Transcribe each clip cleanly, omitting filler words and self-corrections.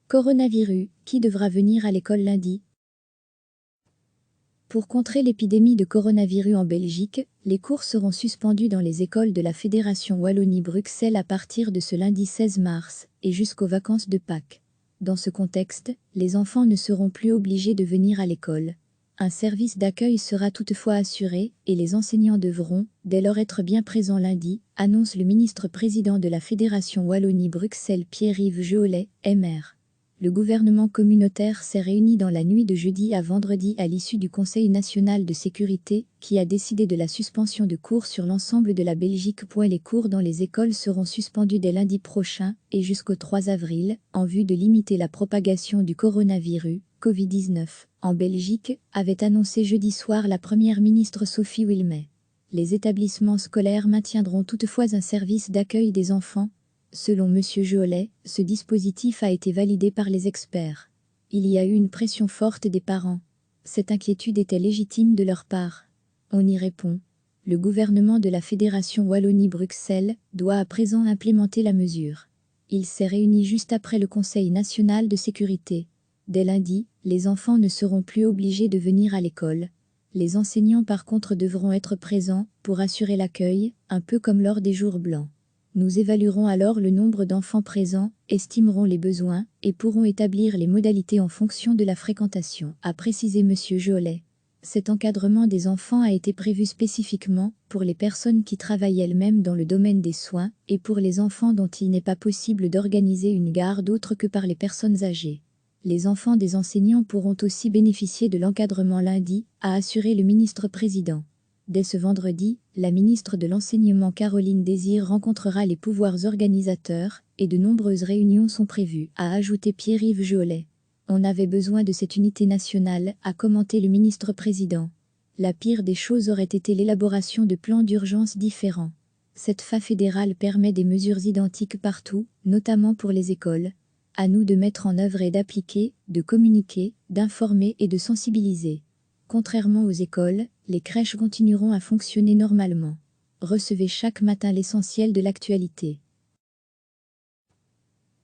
Coronavirus, qui devra venir à l'école lundi? Pour contrer l'épidémie de coronavirus en Belgique, les cours seront suspendus dans les écoles de la Fédération Wallonie-Bruxelles à partir de ce lundi 16 mars et jusqu'aux vacances de Pâques. Dans ce contexte, les enfants ne seront plus obligés de venir à l'école. Un service d'accueil sera toutefois assuré et les enseignants devront, dès lors, être bien présents lundi, annonce le ministre-président de la Fédération Wallonie-Bruxelles Pierre-Yves Jeollet, MR. Le gouvernement communautaire s'est réuni dans la nuit de jeudi à vendredi à l'issue du Conseil national de sécurité, qui a décidé de la suspension de cours sur l'ensemble de la Belgique. Les cours dans les écoles seront suspendus dès lundi prochain et jusqu'au 3 avril, en vue de limiter la propagation du coronavirus, Covid-19, en Belgique, avait annoncé jeudi soir la première ministre Sophie Wilmès. Les établissements scolaires maintiendront toutefois un service d'accueil des enfants. Selon M. Jeollet, ce dispositif a été validé par les experts. Il y a eu une pression forte des parents. Cette inquiétude était légitime de leur part. On y répond. Le gouvernement de la Fédération Wallonie-Bruxelles doit à présent implémenter la mesure. Il s'est réuni juste après le Conseil national de sécurité. Dès lundi, les enfants ne seront plus obligés de venir à l'école. Les enseignants par contre devront être présents pour assurer l'accueil, un peu comme lors des jours blancs. Nous évaluerons alors le nombre d'enfants présents, estimerons les besoins et pourrons établir les modalités en fonction de la fréquentation, a précisé M. Jeollet. Cet encadrement des enfants a été prévu spécifiquement pour les personnes qui travaillent elles-mêmes dans le domaine des soins et pour les enfants dont il n'est pas possible d'organiser une garde autre que par les personnes âgées. Les enfants des enseignants pourront aussi bénéficier de l'encadrement lundi, a assuré le ministre-président. Dès ce vendredi, la ministre de l'Enseignement Caroline Désir rencontrera les pouvoirs organisateurs et de nombreuses réunions sont prévues, a ajouté Pierre-Yves Jeollet. On avait besoin de cette unité nationale, a commenté le ministre-président. La pire des choses aurait été l'élaboration de plans d'urgence différents. Cette FA fédérale permet des mesures identiques partout, notamment pour les écoles. À nous de mettre en œuvre et d'appliquer, de communiquer, d'informer et de sensibiliser. Contrairement aux écoles, les crèches continueront à fonctionner normalement. Recevez chaque matin l'essentiel de l'actualité.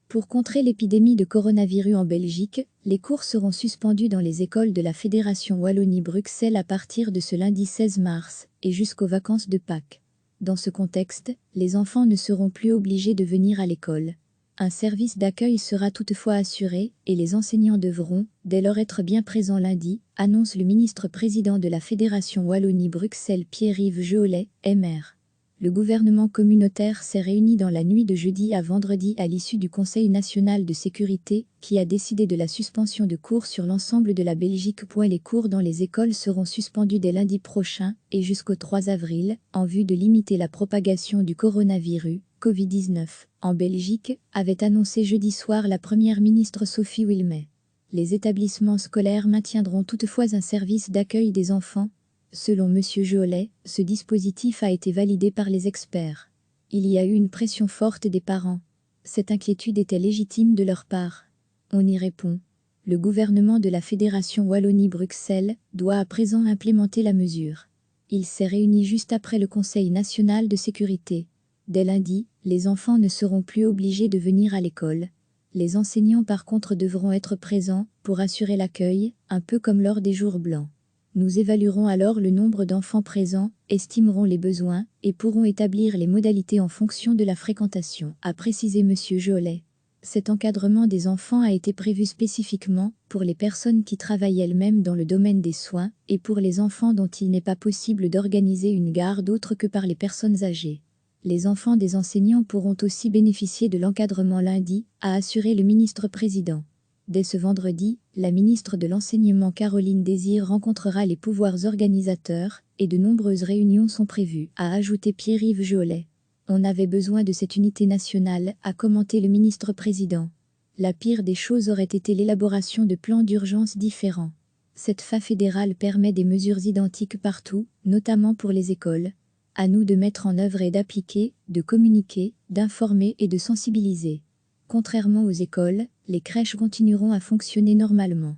Pour contrer l'épidémie de coronavirus en Belgique, les cours seront suspendus dans les écoles de la Fédération Wallonie-Bruxelles à partir de ce lundi 16 mars et jusqu'aux vacances de Pâques. Dans ce contexte, les enfants ne seront plus obligés de venir à l'école. Un service d'accueil sera toutefois assuré et les enseignants devront, dès lors, être bien présents lundi, annonce le ministre-président de la Fédération Wallonie-Bruxelles Pierre-Yves Jeollet, MR. Le gouvernement communautaire s'est réuni dans la nuit de jeudi à vendredi à l'issue du Conseil national de sécurité, qui a décidé de la suspension de cours sur l'ensemble de la Belgique. Les cours dans les écoles seront suspendus dès lundi prochain et jusqu'au 3 avril, en vue de limiter la propagation du coronavirus, Covid-19, en Belgique, avait annoncé jeudi soir la première ministre Sophie Wilmès. Les établissements scolaires maintiendront toutefois un service d'accueil des enfants. Selon M. Jeollet, ce dispositif a été validé par les experts. Il y a eu une pression forte des parents. Cette inquiétude était légitime de leur part. On y répond. Le gouvernement de la Fédération Wallonie-Bruxelles doit à présent implémenter la mesure. Il s'est réuni juste après le Conseil national de sécurité. Dès lundi, les enfants ne seront plus obligés de venir à l'école. Les enseignants par contre devront être présents pour assurer l'accueil, un peu comme lors des jours blancs. Nous évaluerons alors le nombre d'enfants présents, estimerons les besoins et pourrons établir les modalités en fonction de la fréquentation, a précisé M. Jeollet. Cet encadrement des enfants a été prévu spécifiquement pour les personnes qui travaillent elles-mêmes dans le domaine des soins et pour les enfants dont il n'est pas possible d'organiser une garde autre que par les personnes âgées. Les enfants des enseignants pourront aussi bénéficier de l'encadrement lundi, a assuré le ministre-président. Dès ce vendredi, la ministre de l'Enseignement Caroline Désir rencontrera les pouvoirs organisateurs et de nombreuses réunions sont prévues, a ajouté Pierre-Yves Jeollet. On avait besoin de cette unité nationale, a commenté le ministre-président. La pire des choses aurait été l'élaboration de plans d'urgence différents. Cette FA fédérale permet des mesures identiques partout, notamment pour les écoles. À nous de mettre en œuvre et d'appliquer, de communiquer, d'informer et de sensibiliser. Contrairement aux écoles, les crèches continueront à fonctionner normalement.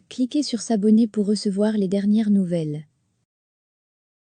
Cliquez sur s'abonner pour recevoir les dernières nouvelles.